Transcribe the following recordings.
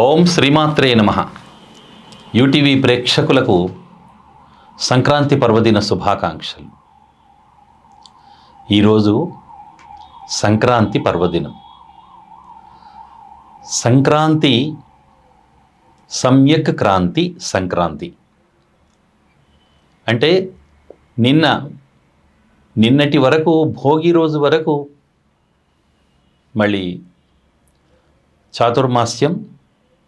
ఓం శ్రీమాత్రే నమః. యూటీవీ ప్రేక్షకులకు సంక్రాంతి పర్వదిన శుభాకాంక్షలు. ఈరోజు సంక్రాంతి పర్వదినం. సంక్రాంతి సమ్యక్ క్రాంతి సంక్రాంతి అంటే నిన్నటి వరకు భోగి రోజు వరకు మళ్ళీ చాతుర్మాస్యం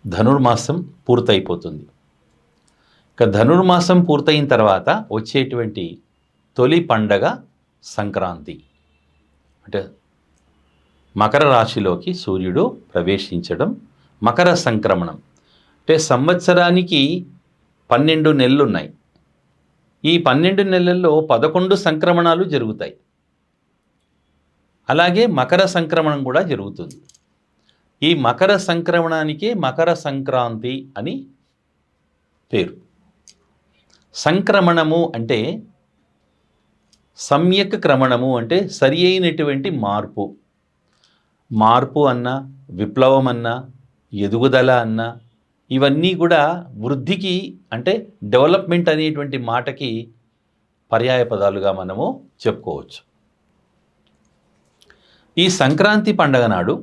ధనుర్మాసం పూర్తయిపోతుంది. ఇక ధనుర్మాసం పూర్తయిన తర్వాత వచ్చేటువంటి తొలి పండగ సంక్రాంతి. అంటే మకర రాశిలోకి సూర్యుడు ప్రవేశించడం, మకర సంక్రమణం. అంటే సంవత్సరానికి 12 నెలలు ఉన్నాయి. ఈ 12 నెలల్లో 11 సంక్రమణాలు జరుగుతాయి. అలాగే మకర సంక్రమణం కూడా జరుగుతుంది. ఈ మకర సంక్రమణానికి మకర సంక్రాంతి అని పేరు. సంక్రమణము అంటే సమ్యక్ క్రమణము అంటే సరి అయినటువంటి మార్పు అన్నా, విప్లవం అన్నా, ఎదుగుదల అన్నా, ఇవన్నీ కూడా వృద్ధికి అంటే డెవలప్మెంట్ అనేటువంటి మాటకి పర్యాయ పదాలుగా మనము చెప్పుకోవచ్చు. ఈ సంక్రాంతి పండగ నాడు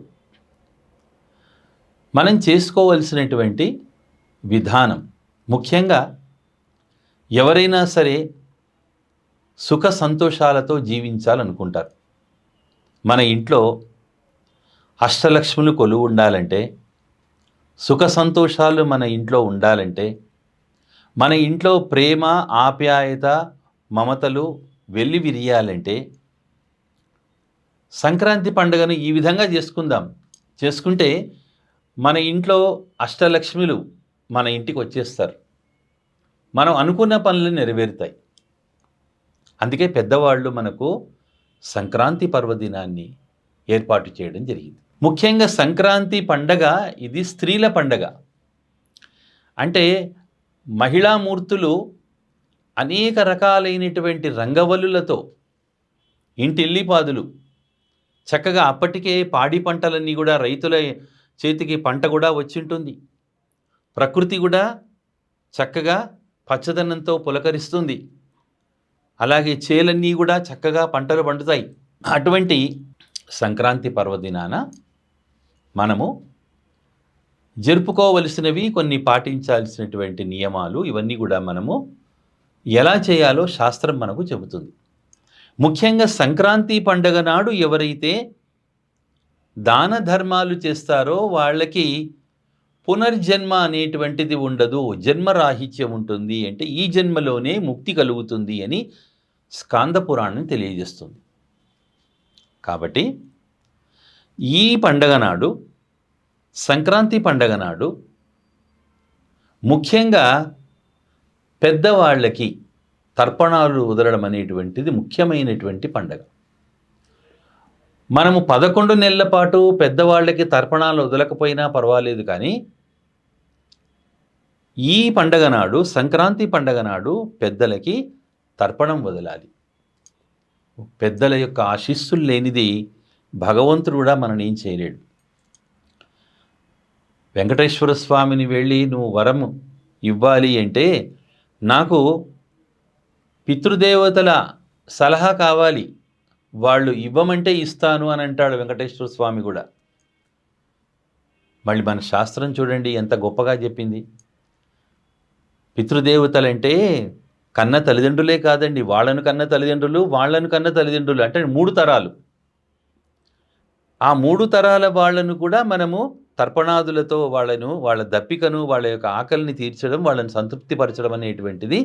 మనం చేసుకోవలసినటువంటి విధానం, ముఖ్యంగా ఎవరైనా సరే సుఖ సంతోషాలతో జీవించాలనుకుంటారు. మన ఇంట్లో అష్టలక్ష్ములు కొలువు ఉండాలంటే, సుఖ సంతోషాలు మన ఇంట్లో ఉండాలంటే, మన ఇంట్లో ప్రేమ, ఆప్యాయత, మమతలు వెల్లి విరియాలంటే సంక్రాంతి పండుగను ఈ విధంగా చేసుకుంటే మన ఇంట్లో అష్టలక్ష్మిలు మన ఇంటికి వచ్చేస్తారు. మనం అనుకున్న పనులు నెరవేరుతాయి. అందుకే పెద్దవాళ్ళు మనకు సంక్రాంతి పర్వదినాన్ని ఏర్పాటు చేయడం జరిగింది. ముఖ్యంగా సంక్రాంతి పండగ ఇది స్త్రీల పండగ. అంటే మహిళామూర్తులు అనేక రకాలైనటువంటి రంగవల్లులతో ఇంటిల్లిపాదులు చక్కగా, అప్పటికే పాడి పంటలన్నీ కూడా రైతుల చేతికి పంట కూడా వచ్చింటుంది. ప్రకృతి కూడా చక్కగా పచ్చదనంతో పులకరిస్తుంది. అలాగే చేలన్నీ కూడా చక్కగా పంటలు పండుతాయి. అటువంటి సంక్రాంతి పర్వదినాన మనము జరుపుకోవలసినవి కొన్ని, పాటించాల్సినటువంటి నియమాలు, ఇవన్నీ కూడా మనము ఎలా చేయాలో శాస్త్రం మనకు చెబుతుంది. ముఖ్యంగా సంక్రాంతి పండగ నాడు ఎవరైతే దాన ధర్మాలు చేస్తారో వాళ్ళకి పునర్జన్మ అనేటువంటిది ఉండదు, జన్మరాహిత్యం ఉంటుంది. అంటే ఈ జన్మలోనే ముక్తి కలుగుతుంది అని స్కాంద పురాణం తెలియజేస్తుంది. కాబట్టి ఈ పండగ నాడు, సంక్రాంతి పండగ నాడు ముఖ్యంగా పెద్దవాళ్ళకి తర్పణాలు వదలడం అనేటువంటిది ముఖ్యమైనటువంటి పండగ. మనము 11 నెలల పాటు పెద్దవాళ్ళకి తర్పణాలు వదలకపోయినా పర్వాలేదు, కానీ ఈ పండగ నాడు, సంక్రాంతి పండగ నాడు పెద్దలకి తర్పణం వదలాలి. పెద్దల యొక్క ఆశీస్సులు లేనిది భగవంతుడు కూడా మనని ఏం చేయలేడు. వెంకటేశ్వర స్వామిని వెళ్ళి నువ్వు వరం ఇవ్వాలి అంటే, నాకు పితృదేవతల సలహా కావాలి, వాళ్ళు ఇవ్వమంటే ఇస్తాను అని అంటాడు వెంకటేశ్వర స్వామి కూడా. మళ్ళీ మన శాస్త్రం చూడండి ఎంత గొప్పగా చెప్పింది. పితృదేవతలంటే కన్న తల్లిదండ్రులే కాదండి, వాళ్ళను కన్న తల్లిదండ్రులు, వాళ్ళను కన్న తల్లిదండ్రులు, అంటే 3 తరాలు. ఆ 3 తరాల వాళ్ళను కూడా మనము తర్పణాదులతో వాళ్ళ దప్పికను, వాళ్ళ యొక్క ఆకలిని తీర్చడం, వాళ్ళని సంతృప్తిపరచడం అనేటువంటిది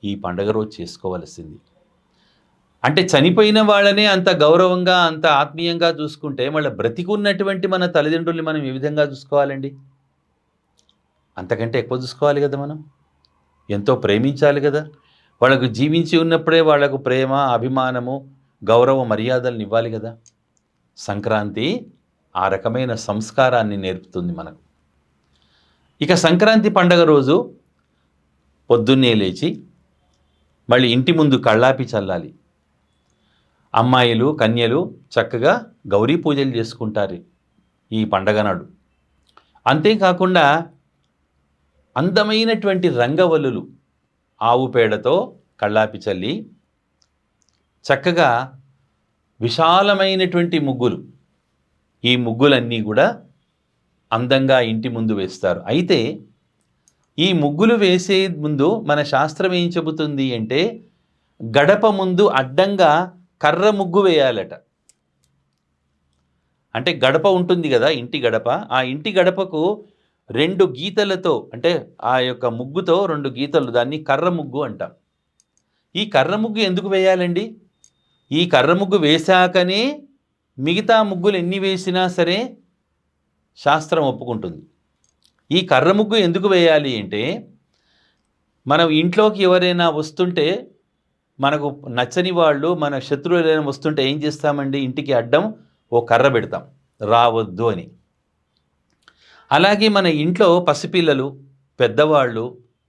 ఈ పండగ రోజు చేసుకోవలసింది. అంటే చనిపోయిన వాళ్ళనే అంత గౌరవంగా, అంత ఆత్మీయంగా చూసుకుంటే మళ్ళీ బ్రతికున్నటువంటి మన తల్లిదండ్రుల్ని మనం ఏ విధంగా చూసుకోవాలండి? అంతకంటే ఎక్కువ చూసుకోవాలి కదా. మనం ఎంతో ప్రేమించాలి కదా. వాళ్ళకు జీవించి ఉన్నప్పుడే వాళ్లకు ప్రేమ, అభిమానము, గౌరవ మర్యాదలను ఇవ్వాలి కదా. సంక్రాంతి ఆ రకమైన సంస్కారాన్ని నేర్పుతుంది మనకు. ఇక సంక్రాంతి పండగ రోజు పొద్దున్నే లేచి మళ్ళీ ఇంటి ముందు కళ్ళాపి చల్లాలి. అమ్మాయిలు, కన్యలు చక్కగా గౌరీ పూజలు చేసుకుంటారు ఈ పండగ నాడు. అంతేకాకుండా అందమైనటువంటి రంగవల్లులు ఆవు పేడతో కళ్ళాపి చల్లి చక్కగా విశాలమైనటువంటి ముగ్గులు, ఈ ముగ్గులన్నీ కూడా అందంగా ఇంటి ముందు వేస్తారు. అయితే ఈ ముగ్గులు వేసే ముందు మన శాస్త్రం ఏం చెబుతుంది అంటే గడప ముందు అడ్డంగా కర్ర ముగ్గు వేయాలట. అంటే గడప ఉంటుంది కదా, ఇంటి గడప, ఆ ఇంటి గడపకు 2 గీతలతో, అంటే ఆ యొక్క ముగ్గుతో 2 గీతలు, దాన్ని కర్ర ముగ్గు అంటాం. ఈ కర్ర ముగ్గు ఎందుకు వేయాలండి? ఈ కర్ర ముగ్గు వేశాకనే మిగతా ముగ్గులు ఎన్ని వేసినా సరే శాస్త్రం ఒప్పుకుంటుంది. ఈ కర్ర ముగ్గు ఎందుకు వేయాలి అంటే మనం ఇంట్లోకి ఎవరైనా వస్తుంటే, మనకు నచ్చని వాళ్ళు, మన శత్రువులు ఏదైనా వస్తుంటే ఏం చేస్తామండి? ఇంటికి అడ్డం ఓ కర్ర పెడతాం, రావద్దు అని. అలాగే మన ఇంట్లో పసిపిల్లలు, పెద్దవాళ్ళు,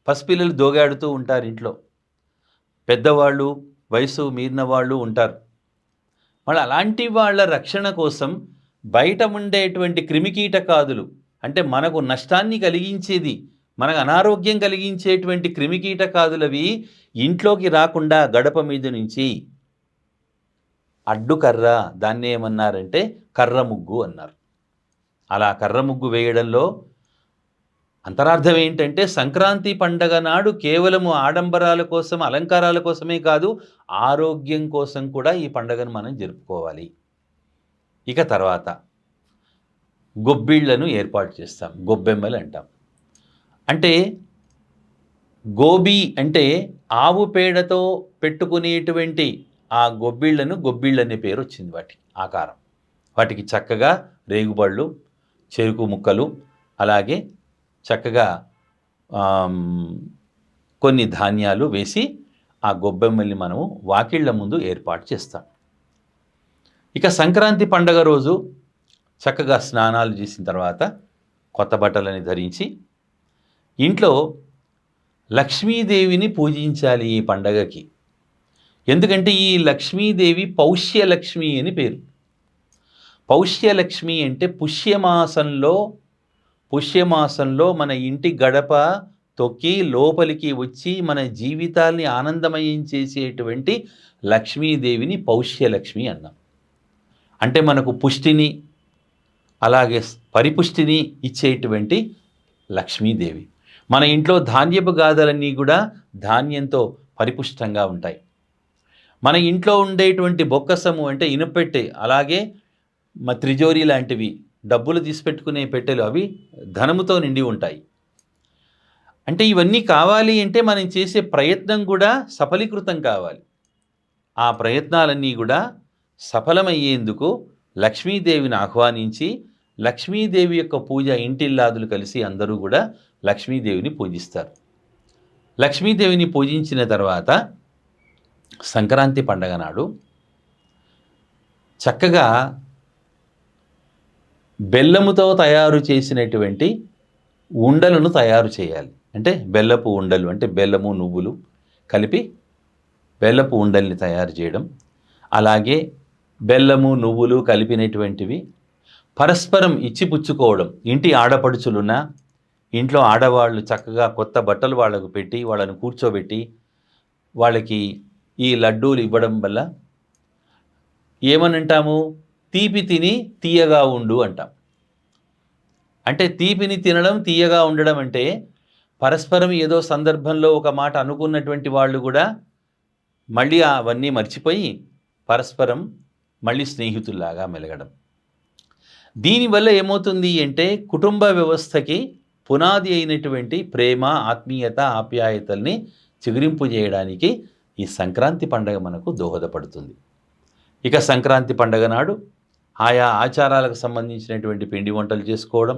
పసిపిల్లలు దోగాడుతూ ఉంటారు ఇంట్లో, పెద్దవాళ్ళు, వయసు మీరిన వాళ్ళు ఉంటారు. మళ్ళీ అలాంటి వాళ్ళ రక్షణ కోసం బయట ఉండేటువంటి క్రిమికీటకాదులు, అంటే మనకు నష్టాన్ని కలిగించేది, మనకు అనారోగ్యం కలిగించేటువంటి క్రిమికీటకాదులవి ఇంట్లోకి రాకుండా గడప మీద నుంచి అడ్డుకర్ర, దాన్ని ఏమన్నారంటే కర్ర ముగ్గు అన్నారు. అలా కర్ర ముగ్గు వేయడంలో అంతరార్థం ఏంటంటే సంక్రాంతి పండగ నాడు కేవలము ఆడంబరాల కోసం, అలంకారాల కోసమే కాదు, ఆరోగ్యం కోసం కూడా ఈ పండగను మనం జరుపుకోవాలి. ఇక తర్వాత గొబ్బిళ్లను ఏర్పాటు చేస్తాం, గొబ్బెమ్మలు అంటాం. అంటే గోబీ అంటే ఆవు పేడతో పెట్టుకునేటువంటి ఆ గొబ్బిళ్లను, గొబ్బిళ్ళు అనే పేరు వచ్చింది వాటి ఆకారం. వాటికి చక్కగా రేగుబళ్ళు, చెరుకు ముక్కలు, అలాగే చక్కగా కొన్ని ధాన్యాలు వేసి ఆ గొబ్బెమ్మల్ని మనము వాకిళ్ల ముందు ఏర్పాటు చేస్తాం. ఇక సంక్రాంతి పండగ రోజు చక్కగా స్నానాలు చేసిన తర్వాత కొత్త బట్టలని ధరించి ఇంట్లో లక్ష్మీదేవిని పూజించాలి ఈ పండగకి. ఎందుకంటే ఈ లక్ష్మీదేవి పౌష్యలక్ష్మి అని పేరు. పౌష్యలక్ష్మి అంటే పుష్యమాసంలో మన ఇంటి గడప తొక్కి లోపలికి వచ్చి మన జీవితాల్ని ఆనందమయం చేసేటువంటి లక్ష్మీదేవిని పౌష్యలక్ష్మి అన్నాం. అంటే మనకు పుష్టిని, అలాగే పరిపుష్టిని ఇచ్చేటువంటి లక్ష్మీదేవి. మన ఇంట్లో ధాన్యపు గాథలన్నీ కూడా ధాన్యంతో పరిపుష్టంగా ఉంటాయి. మన ఇంట్లో ఉండేటువంటి బొక్కసము అంటే ఇనుపెట్టె, అలాగే త్రిజోరి లాంటివి, డబ్బులు తీసిపెట్టుకునే పెట్టెలు, అవి ధనముతో నిండి ఉంటాయి. అంటే ఇవన్నీ కావాలి అంటే మనం చేసే ప్రయత్నం కూడా సఫలీకృతం కావాలి. ఆ ప్రయత్నాలన్నీ కూడా సఫలమయ్యేందుకు లక్ష్మీదేవిని ఆహ్వానించి లక్ష్మీదేవి యొక్క పూజ, ఇంటిల్లాదులు కలిసి అందరూ కూడా లక్ష్మీదేవిని పూజిస్తారు. లక్ష్మీదేవిని పూజించిన తర్వాత సంక్రాంతి పండగ నాడు చక్కగా బెల్లముతో తయారు చేసినటువంటి ఉండలను తయారు చేయాలి. అంటే బెల్లపు ఉండలు, అంటే బెల్లము నువ్వులు కలిపి బెల్లపు ఉండల్ని తయారు చేయడం, అలాగే బెల్లము నువ్వులు కలిపినటువంటివి పరస్పరం ఇచ్చిపుచ్చుకోవడం. ఇంటి ఆడపడుచులున్న ఇంట్లో ఆడవాళ్ళు చక్కగా కొత్త బట్టలు వాళ్ళకు పెట్టి వాళ్ళని కూర్చోబెట్టి వాళ్ళకి ఈ లడ్డూలు ఇవ్వడం వల్ల ఏమనంటాము? తీపి తిని తీయగా ఉండు అంటాం. అంటే తీపిని తినడం, తీయగా ఉండడం అంటే పరస్పరం ఏదో సందర్భంలో ఒక మాట అనుకున్నటువంటి వాళ్ళు కూడా మళ్ళీ అవన్నీ మర్చిపోయి పరస్పరం మళ్ళీ స్నేహితుల్లాగా మెలగడం. దీనివల్ల ఏమవుతుంది అంటే కుటుంబ వ్యవస్థకి పునాది అయినటువంటి ప్రేమ, ఆత్మీయత, ఆప్యాయతల్ని చిగురింపు చేయడానికి ఈ సంక్రాంతి పండగ మనకు దోహదపడుతుంది. ఇక సంక్రాంతి పండగ నాడు ఆయా ఆచారాలకు సంబంధించినటువంటి పిండి వంటలు చేసుకోవడం,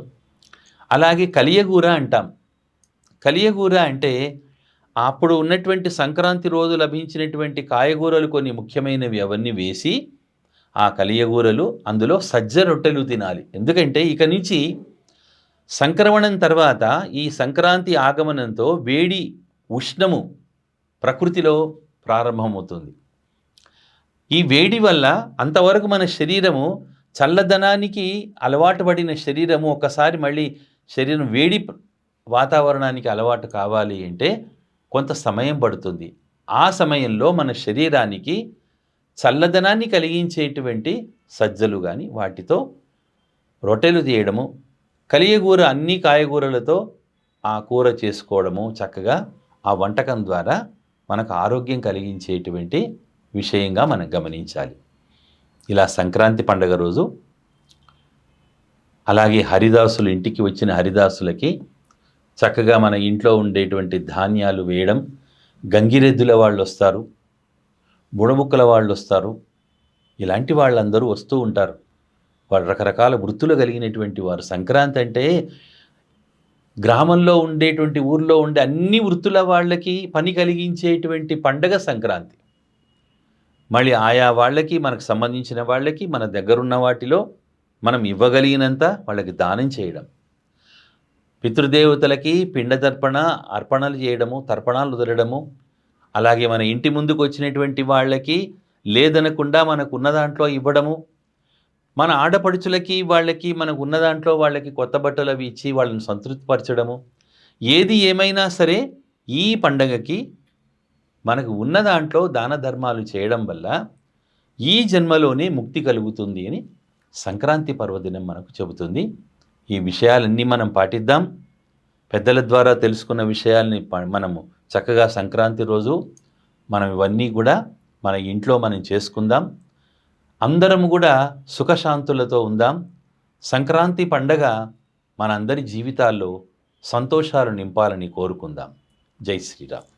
అలాగే కలియగూర అంటాం. కలియగూర అంటే అప్పుడు ఉన్నటువంటి సంక్రాంతి రోజు లభించినటువంటి కాయగూరలు కొన్ని ముఖ్యమైనవి, అవన్నీ వేసి ఆ కలియగూరలు, అందులో సజ్జ రొట్టెలు తినాలి. ఎందుకంటే ఇక నుంచి సంక్రమణం తర్వాత ఈ సంక్రాంతి ఆగమనంతో వేడి, ఉష్ణము ప్రకృతిలో ప్రారంభమవుతుంది. ఈ వేడి వల్ల అంతవరకు మన శరీరము చల్లదనానికి అలవాటు పడిన శరీరము ఒకసారి మళ్ళీ శరీరం వేడి వాతావరణానికి అలవాటు కావాలి అంటే కొంత సమయం పడుతుంది. ఆ సమయంలో మన శరీరానికి చల్లదనాన్ని కలిగించేటువంటి సజ్జలు కానీ వాటితో రొట్టెలు చేయడము, కలియగూర అన్ని కాయగూరలతో ఆ కూర చేసుకోవడము చక్కగా ఆ వంటకం ద్వారా మనకు ఆరోగ్యం కలిగించేటువంటి విషయంగా మనం గమనించాలి. ఇలా సంక్రాంతి పండుగ రోజు అలాగే హరిదాసులు ఇంటికి వచ్చిన హరిదాసులకి చక్కగా మన ఇంట్లో ఉండేటువంటి ధాన్యాలు వేయడం, గంగిరెద్దుల వాళ్ళు వస్తారు, బుడబుక్కల వాళ్ళు వస్తారు, ఇలాంటి వాళ్ళందరూ వస్తూ ఉంటారు. వాళ్ళు రకరకాల వృత్తులు కలిగినటువంటి వారు. సంక్రాంతి అంటే గ్రామంలో ఉండేటువంటి ఊర్లో ఉండే అన్ని వృత్తుల వాళ్ళకి పని కలిగించేటువంటి పండగ సంక్రాంతి. మళ్ళీ ఆయా వాళ్ళకి మనకు సంబంధించిన వాళ్ళకి మన దగ్గరున్న వాటిలో మనం ఇవ్వగలిగినంత వాళ్ళకి దానం చేయడం, పితృదేవతలకి పిండ తర్పణ అర్పణలు చేయడము, తర్పణాలు వదలడము, అలాగే మన ఇంటి ముందుకు వచ్చినటువంటి వాళ్ళకి లేదనకుండా మనకు ఉన్న దాంట్లో ఇవ్వడము, మన ఆడపడుచులకి వాళ్ళకి మనకు ఉన్న దాంట్లో వాళ్ళకి కొత్త బట్టలు అవి ఇచ్చి వాళ్ళని సంతృప్తిపరచడము, ఏది ఏమైనా సరే ఈ పండగకి మనకు ఉన్న దాంట్లో దాన ధర్మాలు చేయడం వల్ల ఈ జన్మలోనే ముక్తి కలుగుతుంది అని సంక్రాంతి పర్వదినం మనకు చెబుతుంది. ఈ విషయాలన్నీ మనం పాటిద్దాం. పెద్దల ద్వారా తెలుసుకున్న విషయాల్ని మనము చక్కగా సంక్రాంతి రోజు మనం ఇవన్నీ కూడా మన ఇంట్లో మనం చేసుకుందాం. అందరం కూడా సుఖశాంతులతో ఉందాం. సంక్రాంతి పండగ మనందరి జీవితాల్లో సంతోషాలు నింపాలని కోరుకుందాం. జై శ్రీరామ్.